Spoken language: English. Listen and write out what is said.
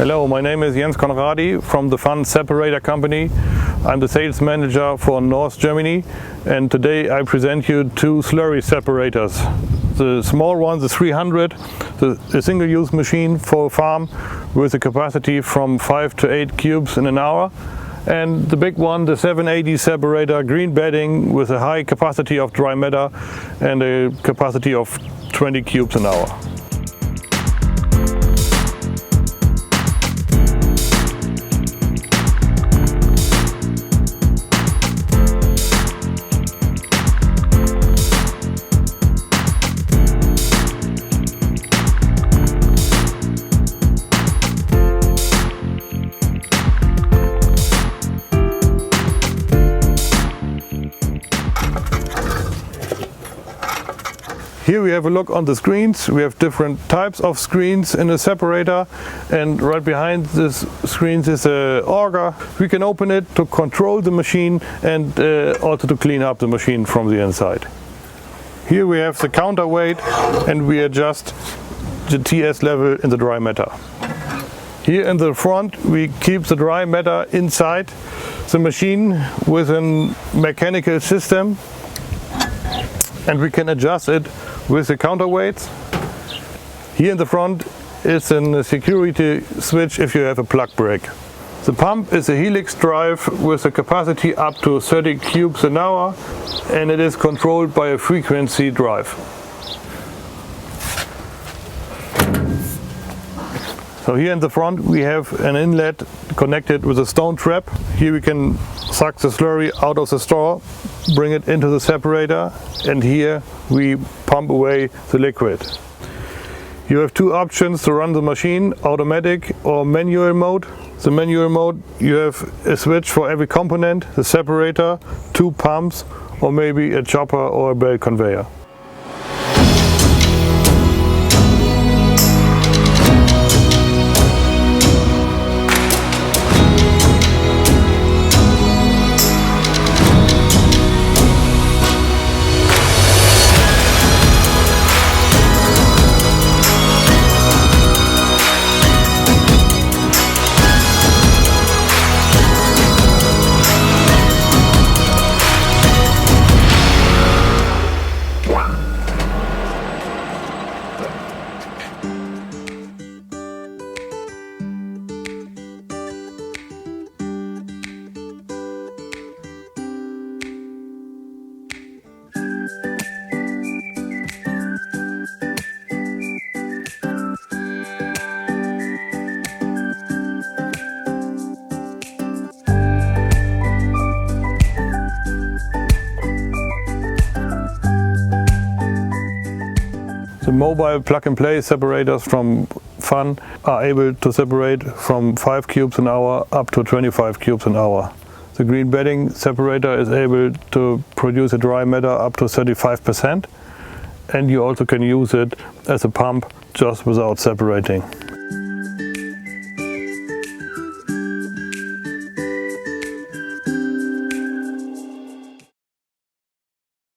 Hello, my name is Jens Conradi from the Fun Separator Company. I'm the sales manager for North Germany, and today I present you two slurry separators. The small one, the 300, a single-use machine for a farm with a capacity from 5 to 8 cubes in an hour. And the big one, the 780 separator, green bedding with a high capacity of dry matter and a capacity of 20 cubes an hour. Here we have a look on the screens. We have different types of screens in the separator, and right behind this screens is an auger. We can open it to control the machine and also to clean up the machine from the inside. Here we have the counterweight, and we adjust the TS level in the dry matter. Here in the front we keep the dry matter inside the machine with a mechanical system, and we can adjust it with the counterweights. Here in the front is a security switch if you have a plug break. The pump is a helix drive with a capacity up to 30 cubes an hour, and it is controlled by a frequency drive. So here in the front we have an inlet connected with a stone trap. Here we can suck the slurry out of the straw, bring it into the separator, and here we pump away the liquid. You have two options to run the machine, automatic or manual mode. The manual mode, you have a switch for every component, the separator, two pumps, or maybe a chopper or a belt conveyor. The mobile plug-and-play separators from Fun are able to separate from 5 cubes an hour up to 25 cubes an hour. The green bedding separator is able to produce a dry matter up to 35%, and you also can use it as a pump just without separating.